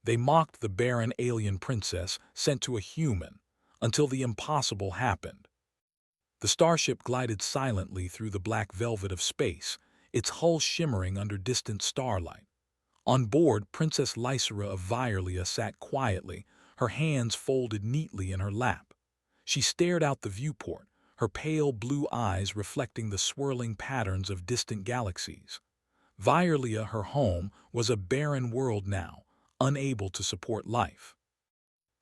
They mocked the barren alien princess sent to a human, until the impossible happened. The starship glided silently through the black velvet of space, its hull shimmering under distant starlight. On board, Princess Lysera of Vierlia sat quietly, her hands folded neatly in her lap. She stared out the viewport, her pale blue eyes reflecting the swirling patterns of distant galaxies. Vierlia, her home, was a barren world now, unable to support life.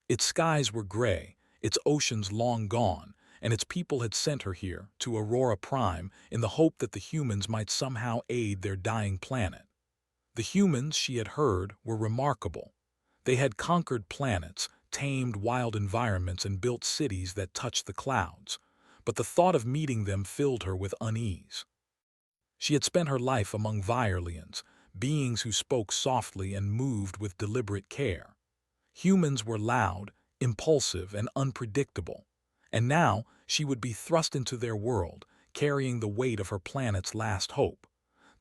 Its skies were gray, its oceans long gone, and its people had sent her here, to Aurora Prime, in the hope that the humans might somehow aid their dying planet. The humans, she had heard, were remarkable. They had conquered planets, tamed wild environments, and built cities that touched the clouds. But the thought of meeting them filled her with unease. She had spent her life among Virelians, beings who spoke softly and moved with deliberate care. Humans were loud, impulsive, and unpredictable. And now she would be thrust into their world, carrying the weight of her planet's last hope.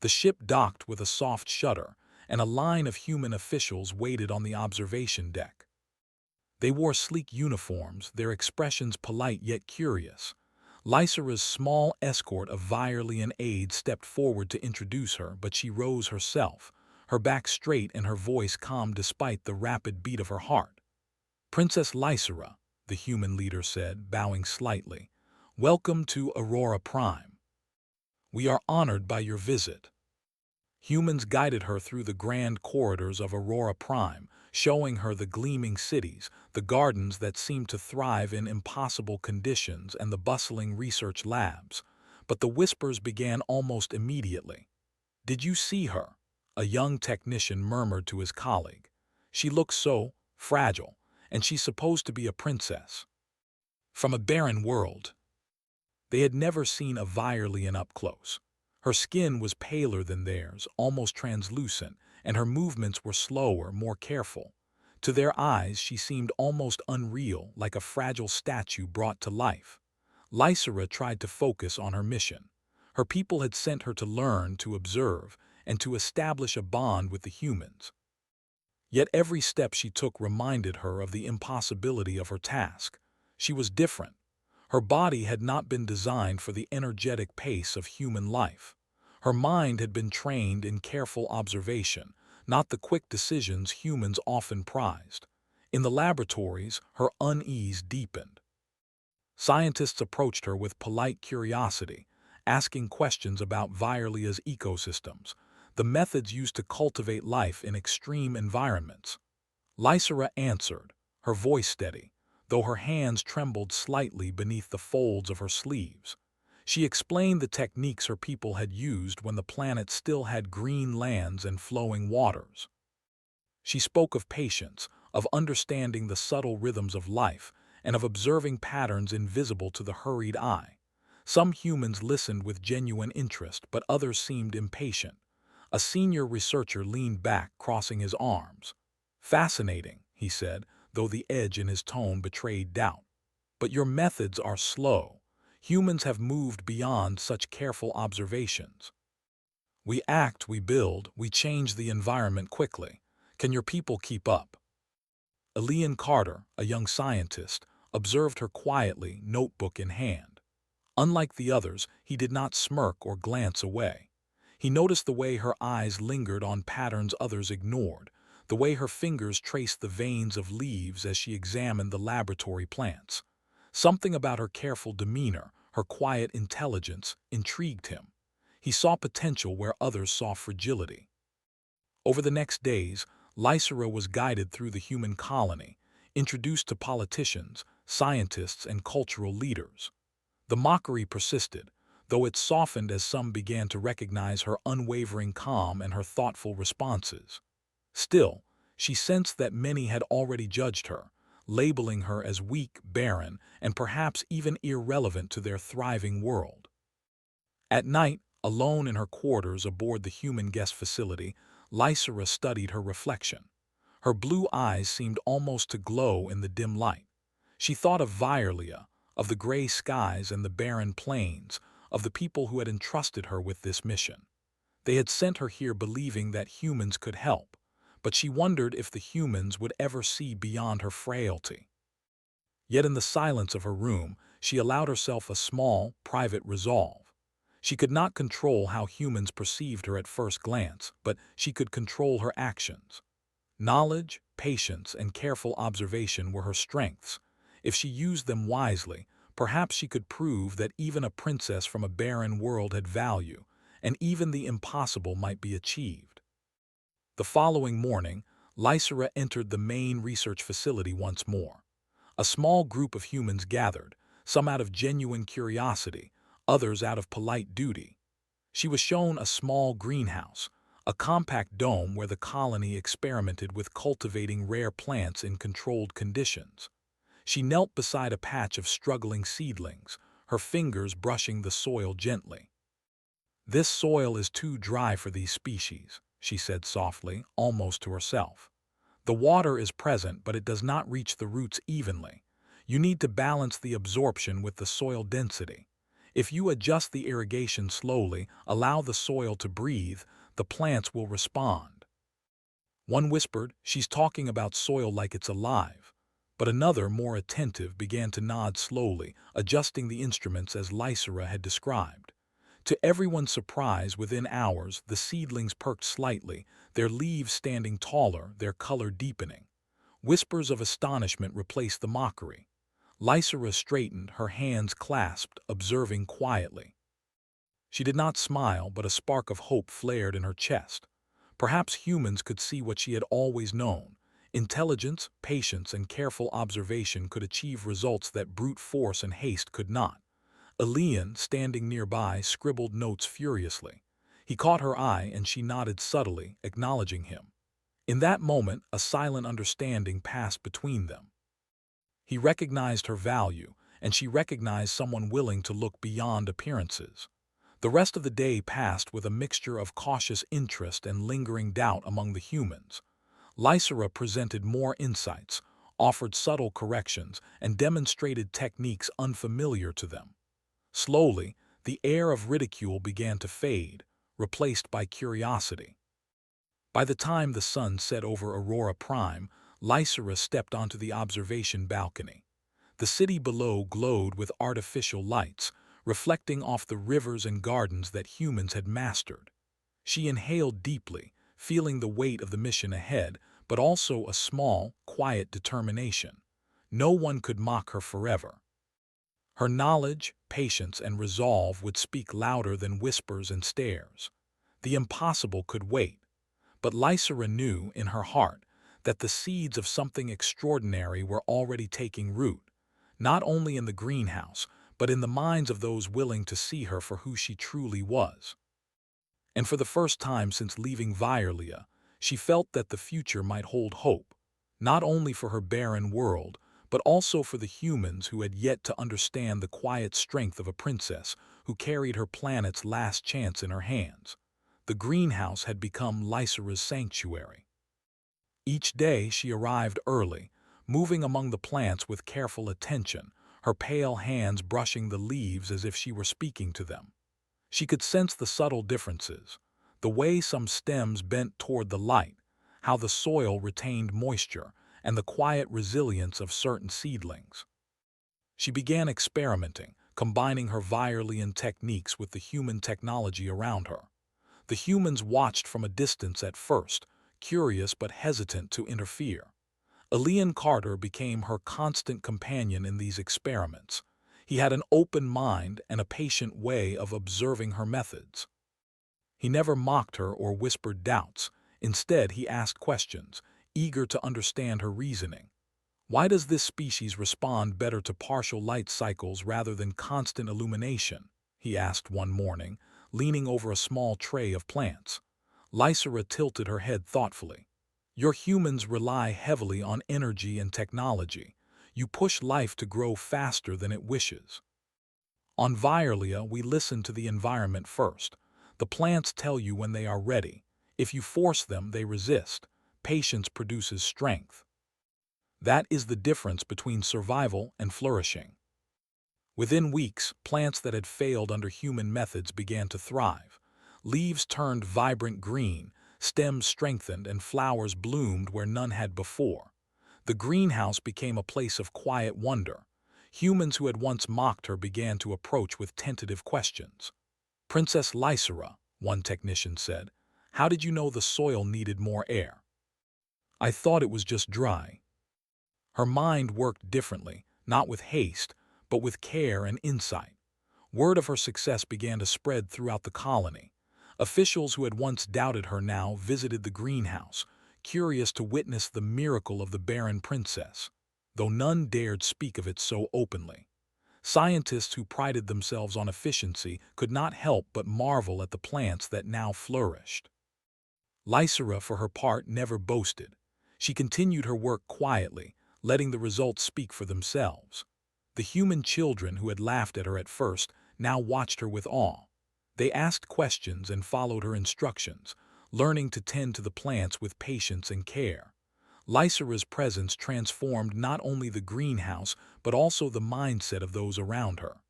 The ship docked with a soft shudder, and a line of human officials waited on the observation deck. They wore sleek uniforms, their expressions polite yet curious. Lysera's small escort of Virelian aides stepped forward to introduce her, but she rose herself, her back straight and her voice calm despite the rapid beat of her heart. "Princess Lysera," the human leader said, bowing slightly, "welcome to Aurora Prime. We are honored by your visit." Humans guided her through the grand corridors of Aurora Prime, showing her the gleaming cities, the gardens that seemed to thrive in impossible conditions, and the bustling research labs. But the whispers began almost immediately. "Did you see her?" a young technician murmured to his colleague. "She looks so fragile, and she's supposed to be a princess from a barren world." They had never seen a Virelian up close. Her skin was paler than theirs, almost translucent, and her movements were slower, more careful. To their eyes, she seemed almost unreal, like a fragile statue brought to life. Lysera tried to focus on her mission. Her people had sent her to learn, to observe, and to establish a bond with the humans. Yet every step she took reminded her of the impossibility of her task. She was different. Her body had not been designed for the energetic pace of human life. Her mind had been trained in careful observation, not the quick decisions humans often prized. In the laboratories, her unease deepened. Scientists approached her with polite curiosity, asking questions about Virelia's ecosystems, the methods used to cultivate life in extreme environments. Lysera answered, her voice steady, though her hands trembled slightly beneath the folds of her sleeves. She explained the techniques her people had used when the planet still had green lands and flowing waters. She spoke of patience, of understanding the subtle rhythms of life, and of observing patterns invisible to the hurried eye. Some humans listened with genuine interest, but others seemed impatient. A senior researcher leaned back, crossing his arms. "Fascinating," he said, though the edge in his tone betrayed doubt. "But your methods are slow. Humans have moved beyond such careful observations. We act, we build, we change the environment quickly. Can your people keep up?" Elian Carter, a young scientist, observed her quietly, notebook in hand. Unlike the others, he did not smirk or glance away. He noticed the way her eyes lingered on patterns others ignored, the way her fingers traced the veins of leaves as she examined the laboratory plants. Something about her careful demeanor, her quiet intelligence, intrigued him. He saw potential where others saw fragility. Over the next days, Lysera was guided through the human colony, introduced to politicians, scientists, and cultural leaders. The mockery persisted, though it softened as some began to recognize her unwavering calm and her thoughtful responses. Still, she sensed that many had already judged her, labeling her as weak, barren, and perhaps even irrelevant to their thriving world. At night, alone in her quarters aboard the human guest facility, Lysera studied her reflection. Her blue eyes seemed almost to glow in the dim light. She thought of Virelia, of the gray skies and the barren plains, of the people who had entrusted her with this mission. They had sent her here believing that humans could help, but she wondered if the humans would ever see beyond her frailty. Yet in the silence of her room, she allowed herself a small, private resolve. She could not control how humans perceived her at first glance, but she could control her actions. Knowledge, patience, and careful observation were her strengths. If she used them wisely, perhaps she could prove that even a princess from a barren world had value, and even the impossible might be achieved. The following morning, Lysera entered the main research facility once more. A small group of humans gathered, some out of genuine curiosity, others out of polite duty. She was shown a small greenhouse, a compact dome where the colony experimented with cultivating rare plants in controlled conditions. She knelt beside a patch of struggling seedlings, her fingers brushing the soil gently. "This soil is too dry for these species," she said softly, almost to herself. "The water is present, but it does not reach the roots evenly. You need to balance the absorption with the soil density. If you adjust the irrigation slowly, allow the soil to breathe, the plants will respond." One whispered, "She's talking about soil like it's alive." But another, more attentive, began to nod slowly, adjusting the instruments as Lysera had described. To everyone's surprise, within hours, the seedlings perked slightly, their leaves standing taller, their color deepening. Whispers of astonishment replaced the mockery. Lysera straightened, her hands clasped, observing quietly. She did not smile, but a spark of hope flared in her chest. Perhaps humans could see what she had always known. Intelligence, patience, and careful observation could achieve results that brute force and haste could not. Elian, standing nearby, scribbled notes furiously. He caught her eye and she nodded subtly, acknowledging him. In that moment, a silent understanding passed between them. He recognized her value, and she recognized someone willing to look beyond appearances. The rest of the day passed with a mixture of cautious interest and lingering doubt among the humans. Lysera presented more insights, offered subtle corrections, and demonstrated techniques unfamiliar to them. Slowly, the air of ridicule began to fade, replaced by curiosity. By the time the sun set over Aurora Prime, Lysera stepped onto the observation balcony. The city below glowed with artificial lights, reflecting off the rivers and gardens that humans had mastered. She inhaled deeply, feeling the weight of the mission ahead, but also a small, quiet determination. No one could mock her forever. Her knowledge, patience, and resolve would speak louder than whispers and stares. The impossible could wait, but Lysera knew in her heart that the seeds of something extraordinary were already taking root, not only in the greenhouse, but in the minds of those willing to see her for who she truly was. And for the first time since leaving Vierlia, she felt that the future might hold hope, not only for her barren world, but also for the humans who had yet to understand the quiet strength of a princess who carried her planet's last chance in her hands. The greenhouse had become Lysera's sanctuary. Each day she arrived early, moving among the plants with careful attention, her pale hands brushing the leaves as if she were speaking to them. She could sense the subtle differences, the way some stems bent toward the light, how the soil retained moisture, and the quiet resilience of certain seedlings. She began experimenting, combining her Vierlian techniques with the human technology around her. The humans watched from a distance at first, curious but hesitant to interfere. Elian Carter became her constant companion in these experiments. He had an open mind and a patient way of observing her methods. He never mocked her or whispered doubts. Instead, he asked questions, eager to understand her reasoning. "Why does this species respond better to partial light cycles rather than constant illumination?" he asked one morning, leaning over a small tray of plants. Lysera tilted her head thoughtfully. "Your humans rely heavily on energy and technology. You push life to grow faster than it wishes. On Vierlia, we listen to the environment first. The plants tell you when they are ready. If you force them, they resist. Patience produces strength. That is the difference between survival and flourishing." Within weeks, plants that had failed under human methods began to thrive. Leaves turned vibrant green, Stems strengthened and flowers bloomed where none had before. The greenhouse became a place of quiet wonder. Humans who had once mocked her began to approach with tentative questions. "Princess Lysera," one technician said, "how did you know the soil needed more air?" "I thought it was just dry." Her mind worked differently, not with haste, but with care and insight. Word of her success began to spread throughout the colony. Officials who had once doubted her now visited the greenhouse, curious to witness the miracle of the Barren princess, though none dared speak of it so openly. Scientists who prided themselves on efficiency could not help but marvel at the plants that now flourished. Lysera, for her part, never boasted. She continued her work quietly, letting the results speak for themselves. The human children who had laughed at her at first now watched her with awe. They asked questions and followed her instructions, learning to tend to the plants with patience and care. Lysera's presence transformed not only the greenhouse but also the mindset of those around her.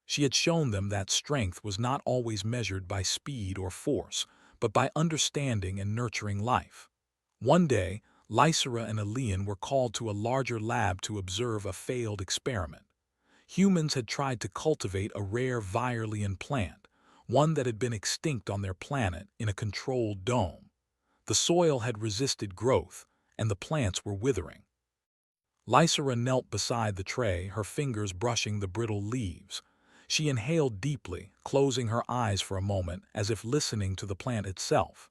She had shown them that strength was not always measured by speed or force, but by understanding and nurturing life. One day, Lysera and Elian were called to a larger lab to observe a failed experiment. Humans had tried to cultivate a rare Virelian plant, one that had been extinct on their planet, in a controlled dome. The soil had resisted growth, and the plants were withering. Lysera knelt beside the tray, her fingers brushing the brittle leaves. She inhaled deeply, closing her eyes for a moment as if listening to the plant itself.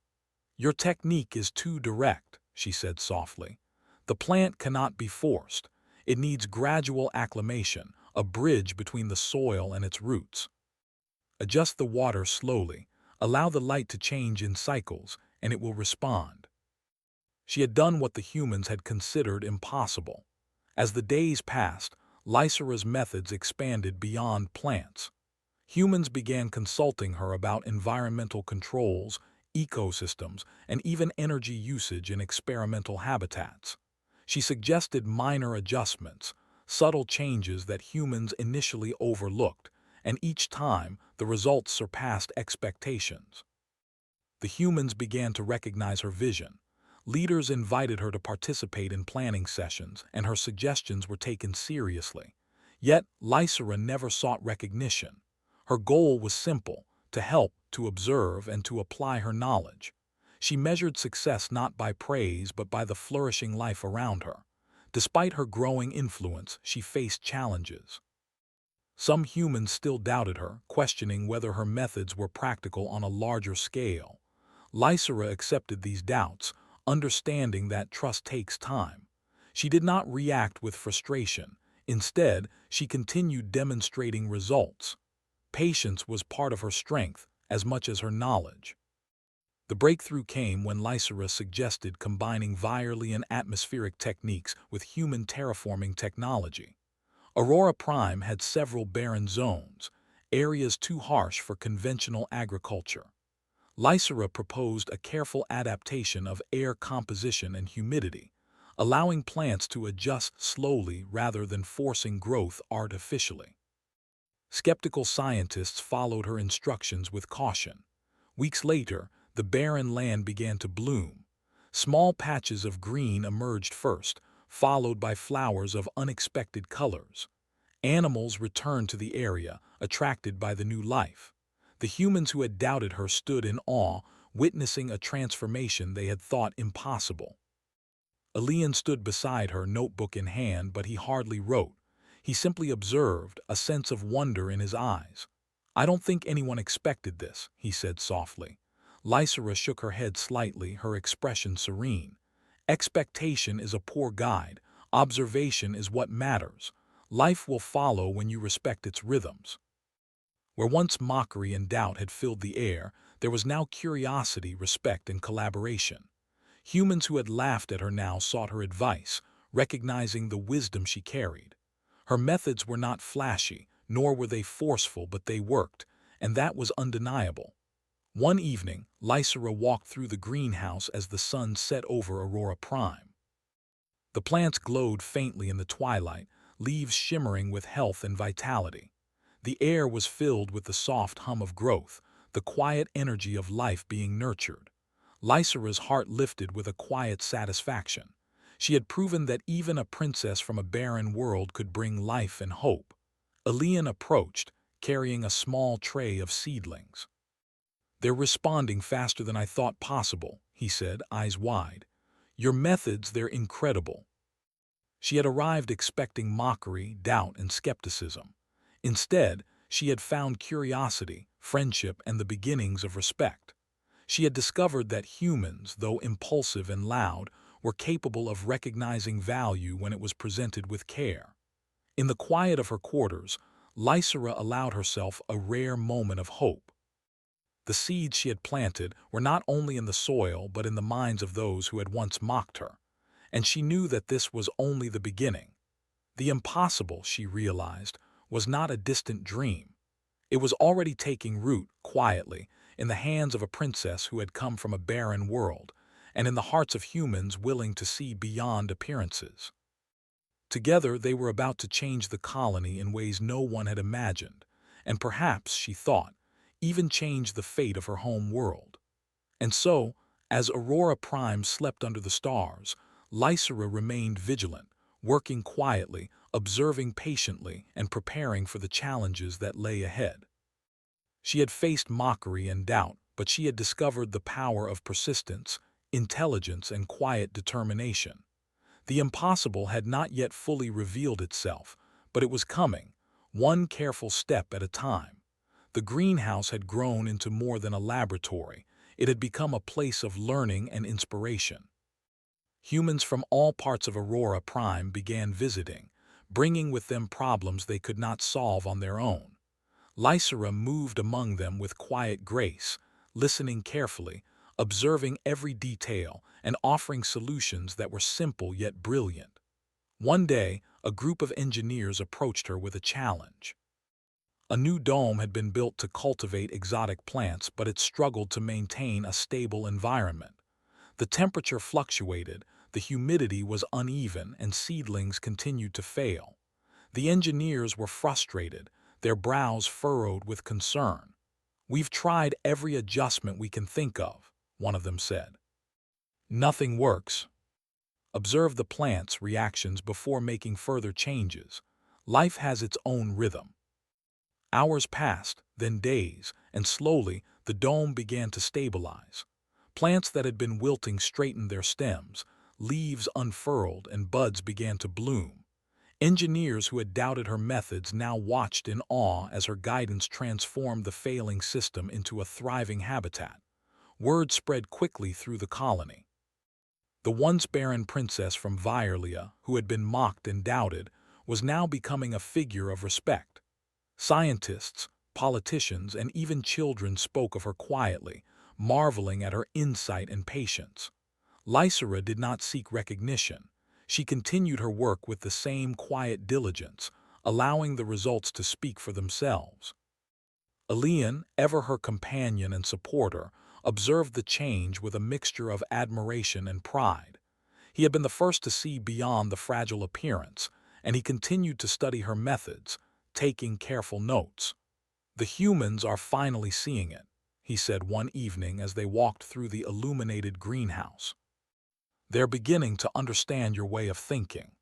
"Your technique is too direct," she said softly. "The plant cannot be forced. It needs gradual acclimation, a bridge between the soil and its roots. Adjust the water slowly, allow the light to change in cycles, and it will respond." She had done what the humans had considered impossible. As the days passed, Lysera's methods expanded beyond plants. Humans began consulting her about environmental controls, ecosystems, and even energy usage in experimental habitats. She suggested minor adjustments, subtle changes that humans initially overlooked, and each time the results surpassed expectations. The humans began to recognize her vision. Leaders invited her to participate in planning sessions, and her suggestions were taken seriously. Yet, Lysera never sought recognition. Her goal was simple: to help, to observe, and to apply her knowledge. She measured success not by praise but by the flourishing life around her. Despite her growing influence, she faced challenges. Some humans still doubted her, questioning whether her methods were practical on a larger scale. Lysera accepted these doubts, understanding that trust takes time. She did not react with frustration. Instead, she continued demonstrating results. Patience was part of her strength as much as her knowledge. The breakthrough came when Lysera suggested combining Virelian atmospheric techniques with human terraforming technology. Aurora Prime had several barren zones, areas too harsh for conventional agriculture. Lysera proposed a careful adaptation of air composition and humidity, allowing plants to adjust slowly rather than forcing growth artificially. Skeptical scientists followed her instructions with caution. Weeks later, the barren land began to bloom. Small patches of green emerged first, followed by flowers of unexpected colors. Animals returned to the area, attracted by the new life. The humans who had doubted her stood in awe, witnessing a transformation they had thought impossible. Elian stood beside her, notebook in hand, but he hardly wrote. He simply observed, a sense of wonder in his eyes. "I don't think anyone expected this," he said softly. Lysera shook her head slightly, her expression serene. "Expectation is a poor guide. Observation is what matters. Life will follow when you respect its rhythms." Where once mockery and doubt had filled the air, there was now curiosity, respect, and collaboration. Humans who had laughed at her now sought her advice, recognizing the wisdom she carried. Her methods were not flashy, nor were they forceful, but they worked, and that was undeniable. One evening, Lysera walked through the greenhouse as the sun set over Aurora Prime. The plants glowed faintly in the twilight, leaves shimmering with health and vitality. The air was filled with the soft hum of growth, the quiet energy of life being nurtured. Lysera's heart lifted with a quiet satisfaction. She had proven that even a princess from a barren world could bring life and hope. Elian approached, carrying a small tray of seedlings. "They're responding faster than I thought possible," he said, eyes wide. "Your methods, they're incredible." She had arrived expecting mockery, doubt, and skepticism. Instead, she had found curiosity, friendship, and the beginnings of respect. She had discovered that humans, though impulsive and loud, were capable of recognizing value when it was presented with care. In the quiet of her quarters, Lysera allowed herself a rare moment of hope. The seeds she had planted were not only in the soil but in the minds of those who had once mocked her, and she knew that this was only the beginning. The impossible, she realized, was not a distant dream. It was already taking root, quietly, in the hands of a princess who had come from a barren world, and in the hearts of humans willing to see beyond appearances. Together they were about to change the colony in ways no one had imagined, and perhaps, she thought, even change the fate of her home world. And so, as Aurora Prime slept under the stars, Lysera remained vigilant, working quietly, observing patiently, and preparing for the challenges that lay ahead. She had faced mockery and doubt, but she had discovered the power of persistence, intelligence, and quiet determination. The impossible had not yet fully revealed itself, but it was coming, one careful step at a time. The greenhouse had grown into more than a laboratory. It had become a place of learning and inspiration. Humans from all parts of Aurora Prime began visiting, bringing with them problems they could not solve on their own. Lysera moved among them with quiet grace, listening carefully, observing every detail, and offering solutions that were simple yet brilliant. One day, a group of engineers approached her with a challenge. A new dome had been built to cultivate exotic plants, but it struggled to maintain a stable environment. The temperature fluctuated, the humidity was uneven, and seedlings continued to fail. The engineers were frustrated, their brows furrowed with concern. "We've tried every adjustment we can think of," one of them said. "Nothing works. Observe the plant's reactions before making further changes. Life has its own rhythm." Hours passed, then days, and slowly the dome began to stabilize. Plants that had been wilting straightened their stems, leaves unfurled, and buds began to bloom. Engineers who had doubted her methods now watched in awe as her guidance transformed the failing system into a thriving habitat. Word spread quickly through the colony. The once barren princess from Vierlia, who had been mocked and doubted, was now becoming a figure of respect. Scientists, politicians, and even children spoke of her quietly, marveling at her insight and patience. Lysera did not seek recognition. She continued her work with the same quiet diligence, allowing the results to speak for themselves. Elian, ever her companion and supporter, observed the change with a mixture of admiration and pride. He had been the first to see beyond the fragile appearance, and he continued to study her methods, taking careful notes. "The humans are finally seeing it," he said one evening as they walked through the illuminated greenhouse. "They're beginning to understand your way of thinking."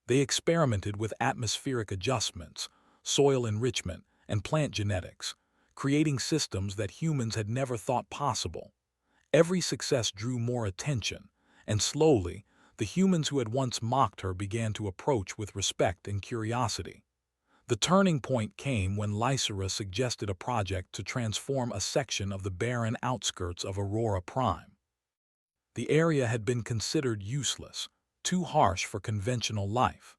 They experimented with atmospheric adjustments, soil enrichment, and plant genetics, creating systems that humans had never thought possible. Every success drew more attention, and slowly, the humans who had once mocked her began to approach with respect and curiosity. The turning point came when Lysera suggested a project to transform a section of the barren outskirts of Aurora Prime. The area had been considered useless, too harsh for conventional life.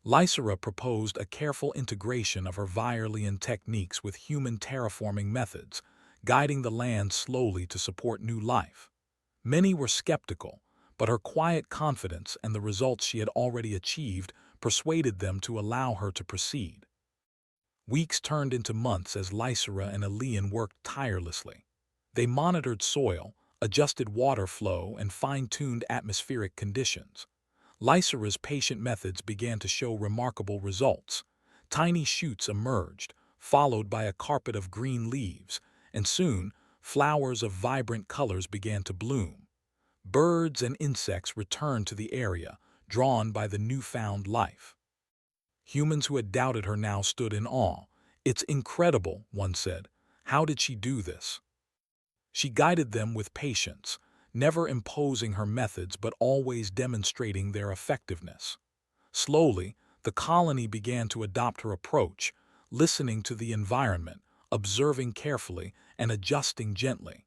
Lysera proposed a careful integration of her Vierlian techniques with human terraforming methods, guiding the land slowly to support new life. Many were skeptical, but her quiet confidence and the results she had already achieved persuaded them to allow her to proceed. Weeks turned into months as Lysera and Elian worked tirelessly. They monitored soil, adjusted water flow, and fine-tuned atmospheric conditions. Lysera's patient methods began to show remarkable results. Tiny shoots emerged, followed by a carpet of green leaves, and soon, flowers of vibrant colors began to bloom. Birds and insects returned to the area, drawn by the newfound life. Humans who had doubted her now stood in awe. "It's incredible," one said. "How did she do this?" She guided them with patience, never imposing her methods but always demonstrating their effectiveness. Slowly, the colony began to adopt her approach, listening to the environment, observing carefully, and adjusting gently.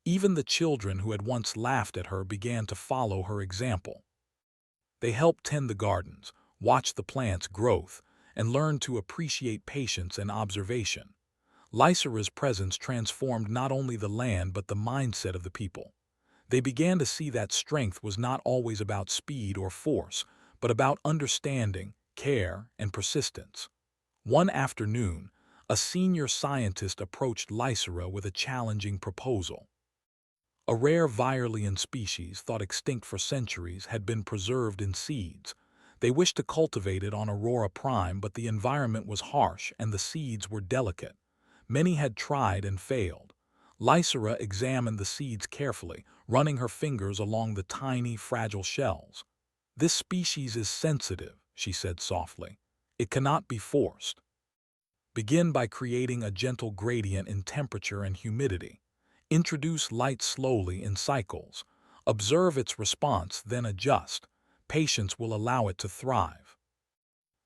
Even the children who had once laughed at her began to follow her example. They helped tend the gardens, watched the plants' growth, and learned to appreciate patience and observation. Lysera's presence transformed not only the land but the mindset of the people. They began to see that strength was not always about speed or force, but about understanding, care, and persistence. One afternoon, a senior scientist approached Lysera with a challenging proposal. A rare virulent species, thought extinct for centuries, had been preserved in seeds. They wished to cultivate it on Aurora Prime, but the environment was harsh and the seeds were delicate. Many had tried and failed. Lysera examined the seeds carefully, running her fingers along the tiny, fragile shells. "This species is sensitive," she said softly. "It cannot be forced. Begin by creating a gentle gradient in temperature and humidity. Introduce light slowly in cycles. Observe its response, then adjust. Patience will allow it to thrive."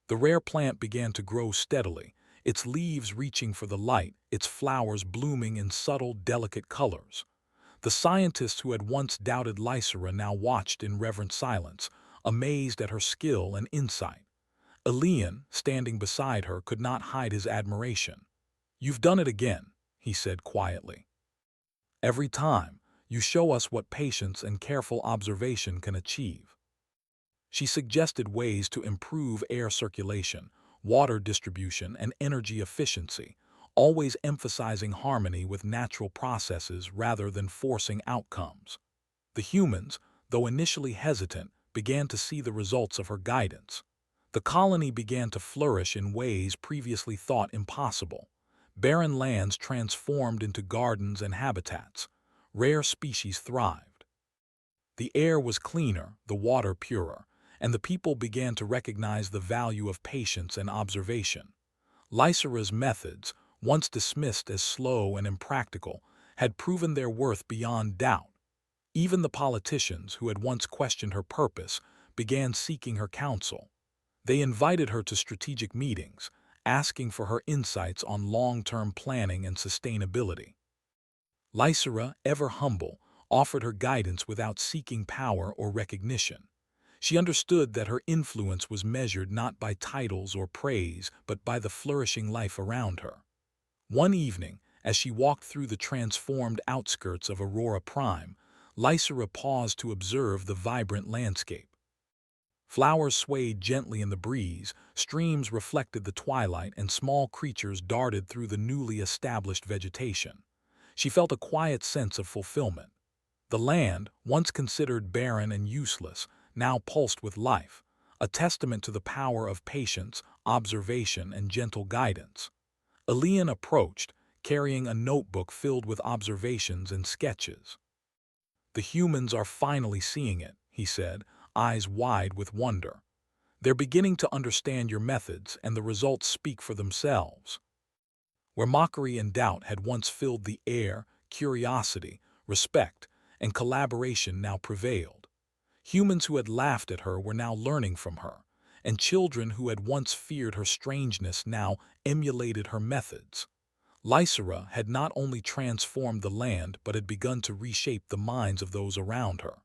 The rare plant began to grow steadily, its leaves reaching for the light, its flowers blooming in subtle, delicate colors. The scientists who had once doubted Lysera now watched in reverent silence, amazed at her skill and insight. Elian, standing beside her, could not hide his admiration. "You've done it again," he said quietly. "Every time, you show us what patience and careful observation can achieve." She suggested ways to improve air circulation, water distribution, and energy efficiency, always emphasizing harmony with natural processes rather than forcing outcomes. The humans, though initially hesitant, began to see the results of her guidance. The colony began to flourish in ways previously thought impossible. Barren lands transformed into gardens and habitats. Rare species thrived. The air was cleaner, the water purer, and the people began to recognize the value of patience and observation. Lysera's methods, once dismissed as slow and impractical, had proven their worth beyond doubt. Even the politicians, who had once questioned her purpose, began seeking her counsel. They invited her to strategic meetings, asking for her insights on long-term planning and sustainability. Lysera, ever humble, offered her guidance without seeking power or recognition. She understood that her influence was measured not by titles or praise, but by the flourishing life around her. One evening, as she walked through the transformed outskirts of Aurora Prime, Lysera paused to observe the vibrant landscape. Flowers swayed gently in the breeze, streams reflected the twilight, and small creatures darted through the newly established vegetation. She felt a quiet sense of fulfillment. The land, once considered barren and useless, now pulsed with life, a testament to the power of patience, observation, and gentle guidance. Elian approached, carrying a notebook filled with observations and sketches. "The humans are finally seeing it," he said, eyes wide with wonder. "They're beginning to understand your methods, and the results speak for themselves." Where mockery and doubt had once filled the air, curiosity, respect, and collaboration now prevailed. Humans who had laughed at her were now learning from her, and children who had once feared her strangeness now emulated her methods. Lysera had not only transformed the land but had begun to reshape the minds of those around her.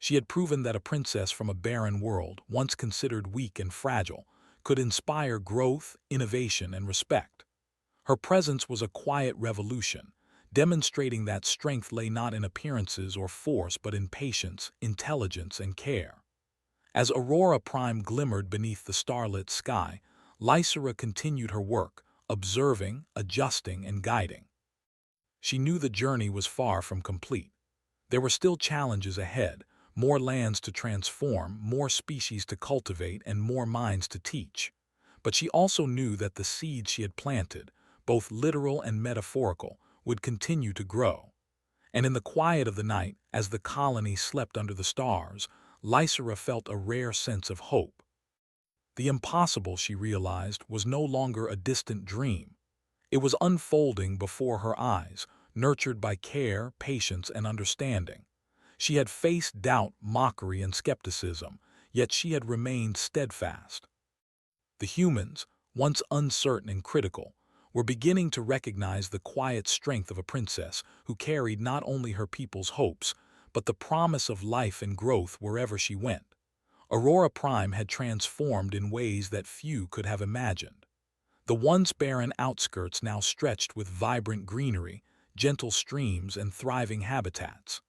She had proven that a princess from a barren world, once considered weak and fragile, could inspire growth, innovation, and respect. Her presence was a quiet revolution, demonstrating that strength lay not in appearances or force but in patience, intelligence, and care. As Aurora Prime glimmered beneath the starlit sky, Lysera continued her work, observing, adjusting, and guiding. She knew the journey was far from complete. There were still challenges ahead, more lands to transform, more species to cultivate, and more minds to teach. But she also knew that the seeds she had planted, both literal and metaphorical, would continue to grow. And in the quiet of the night, as the colony slept under the stars, Lysera felt a rare sense of hope. The impossible, she realized, was no longer a distant dream. It was unfolding before her eyes, nurtured by care, patience, and understanding. She had faced doubt, mockery, and skepticism, yet she had remained steadfast. The humans, once uncertain and critical, were beginning to recognize the quiet strength of a princess who carried not only her people's hopes, but the promise of life and growth wherever she went. Aurora Prime had transformed in ways that few could have imagined. The once barren outskirts now stretched with vibrant greenery, gentle streams, and thriving habitats.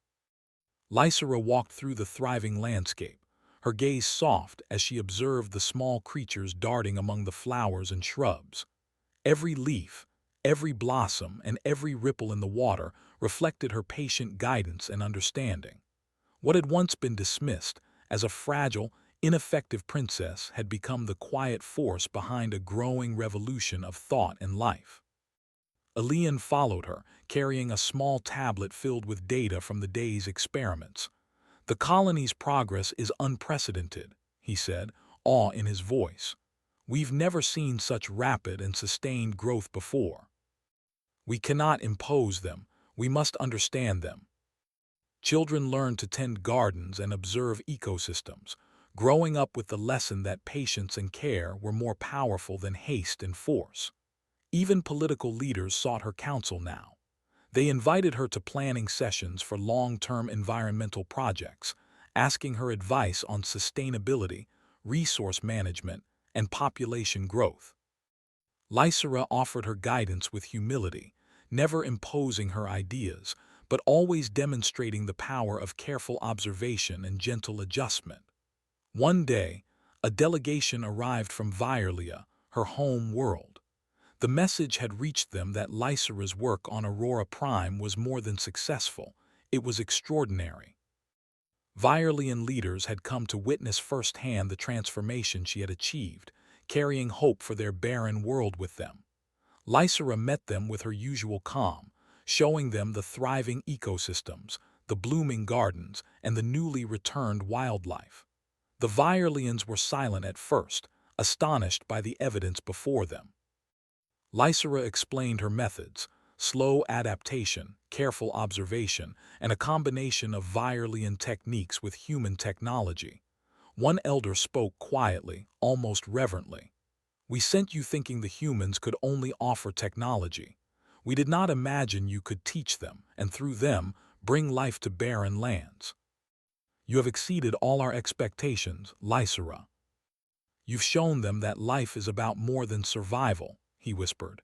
Lysera walked through the thriving landscape, her gaze soft as she observed the small creatures darting among the flowers and shrubs. Every leaf, every blossom, and every ripple in the water reflected her patient guidance and understanding. What had once been dismissed as a fragile, ineffective princess had become the quiet force behind a growing revolution of thought and life. Elian followed her, carrying a small tablet filled with data from the day's experiments. "The colony's progress is unprecedented," he said, awe in his voice. "We've never seen such rapid and sustained growth before. We cannot impose them, we must understand them." Children learn to tend gardens and observe ecosystems, growing up with the lesson that patience and care were more powerful than haste and force. Even political leaders sought her counsel now. They invited her to planning sessions for long-term environmental projects, asking her advice on sustainability, resource management, and population growth. Lysera offered her guidance with humility, never imposing her ideas, but always demonstrating the power of careful observation and gentle adjustment. One day, a delegation arrived from Vierlia, her home world. The message had reached them that Lysera's work on Aurora Prime was more than successful, it was extraordinary. Vierlian leaders had come to witness firsthand the transformation she had achieved, carrying hope for their barren world with them. Lysera met them with her usual calm, showing them the thriving ecosystems, the blooming gardens, and the newly returned wildlife. The Vierlians were silent at first, astonished by the evidence before them. Lysera explained her methods: slow adaptation, careful observation, and a combination of Vierlian techniques with human technology. One elder spoke quietly, almost reverently. "We sent you thinking the humans could only offer technology. We did not imagine you could teach them, and through them, bring life to barren lands. You have exceeded all our expectations, Lysera. You've shown them that life is about more than survival," he whispered.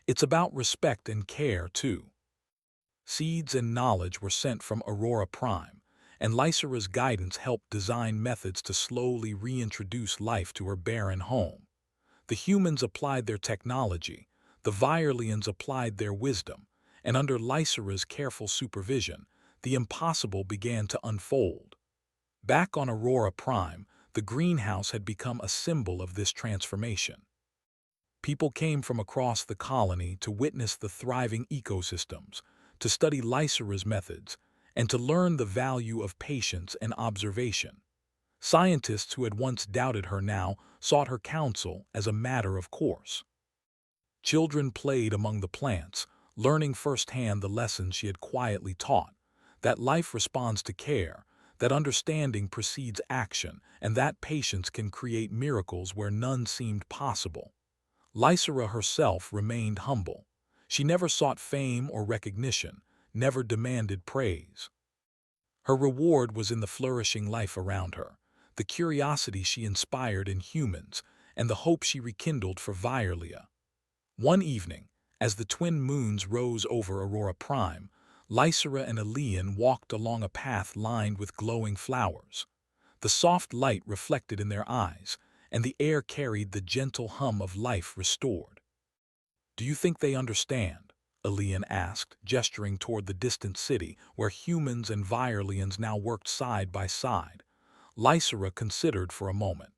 "It's about respect and care, too." Seeds and knowledge were sent from Aurora Prime, and Lysera's guidance helped design methods to slowly reintroduce life to her barren home. The humans applied their technology, the Vierlians applied their wisdom, and under Lysera's careful supervision, the impossible began to unfold. Back on Aurora Prime, the greenhouse had become a symbol of this transformation. People came from across the colony to witness the thriving ecosystems, to study Lysera's methods, and to learn the value of patience and observation. Scientists who had once doubted her now sought her counsel as a matter of course. Children played among the plants, learning firsthand the lessons she had quietly taught: that life responds to care, that understanding precedes action, and that patience can create miracles where none seemed possible. Lysera herself remained humble. She never sought fame or recognition, never demanded praise. Her reward was in the flourishing life around her, the curiosity she inspired in humans, and the hope she rekindled for Vierlia. One evening, as the twin moons rose over Aurora Prime, Lysera and Elian walked along a path lined with glowing flowers. The soft light reflected in their eyes, and the air carried the gentle hum of life restored. "Do you think they understand?" Elian asked, gesturing toward the distant city where humans and Vierlians now worked side by side. Lysera considered for a moment.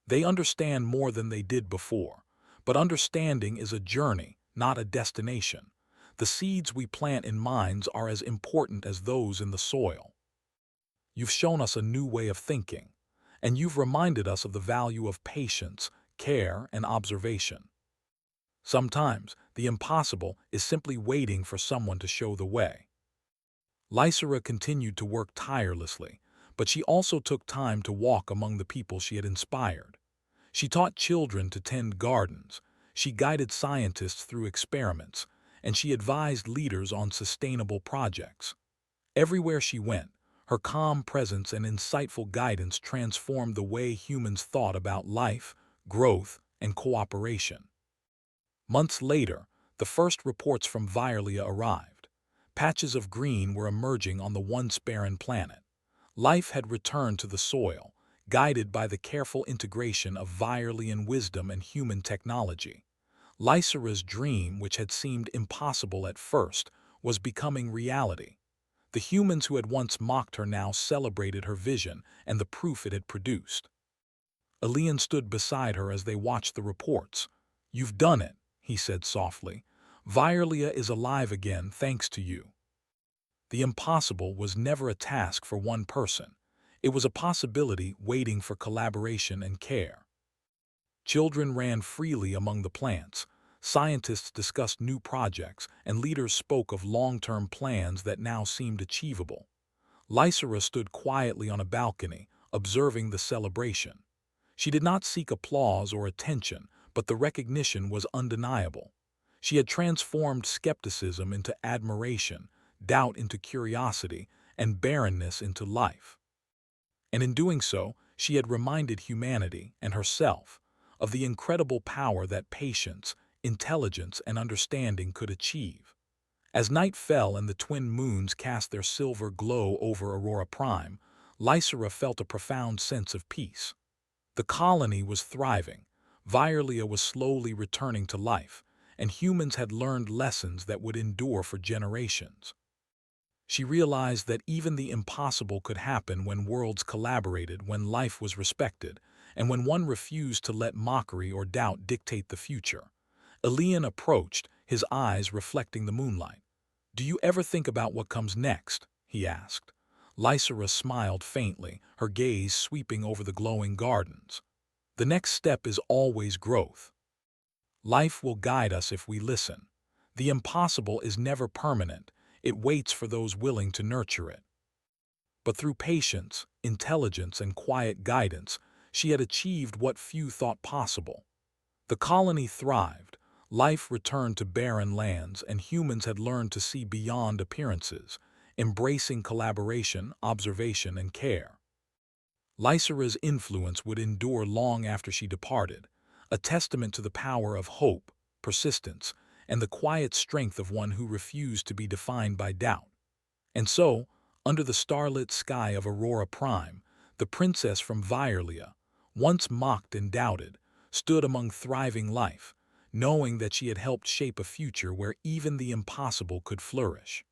"They understand more than they did before, but understanding is a journey, not a destination. The seeds we plant in minds are as important as those in the soil. You've shown us a new way of thinking, and you've reminded us of the value of patience, care, and observation. Sometimes, the impossible is simply waiting for someone to show the way. Lysera continued to work tirelessly, but she also took time to walk among the people she had inspired. She taught children to tend gardens, she guided scientists through experiments, and she advised leaders on sustainable projects. Everywhere she went, her calm presence and insightful guidance transformed the way humans thought about life, growth, and cooperation. Months later, the first reports from Violia arrived. Patches of green were emerging on the once barren planet. Life had returned to the soil, guided by the careful integration of Violian wisdom and human technology. Lysera's dream, which had seemed impossible at first, was becoming reality. The humans who had once mocked her now celebrated her vision and the proof it had produced. Elian stood beside her as they watched the reports. "You've done it," he said softly. "Violia is alive again thanks to you." The impossible was never a task for one person. It was a possibility waiting for collaboration and care. Children ran freely among the plants, scientists discussed new projects, and leaders spoke of long-term plans that now seemed achievable. Lysera stood quietly on a balcony, observing the celebration. She did not seek applause or attention, but the recognition was undeniable. She had transformed skepticism into admiration, doubt into curiosity, and barrenness into life. And in doing so, she had reminded humanity and herself of the incredible power that patience, intelligence, and understanding could achieve. As night fell and the twin moons cast their silver glow over Aurora Prime, Lysera felt a profound sense of peace. The colony was thriving, Violia was slowly returning to life, and humans had learned lessons that would endure for generations. She realized that even the impossible could happen when worlds collaborated, when life was respected, and when one refused to let mockery or doubt dictate the future. Elian approached, his eyes reflecting the moonlight. "Do you ever think about what comes next?" he asked. Lysera smiled faintly, her gaze sweeping over the glowing gardens. "The next step is always growth. Life will guide us if we listen. The impossible is never permanent. It waits for those willing to nurture it." But through patience, intelligence, and quiet guidance, she had achieved what few thought possible. The colony thrived, life returned to barren lands, and humans had learned to see beyond appearances, embracing collaboration, observation, and care. Lysera's influence would endure long after she departed, a testament to the power of hope, persistence, and the quiet strength of one who refused to be defined by doubt. And so, under the starlit sky of Aurora Prime, the princess from Violia, once mocked and doubted, stood among thriving life, knowing that she had helped shape a future where even the impossible could flourish.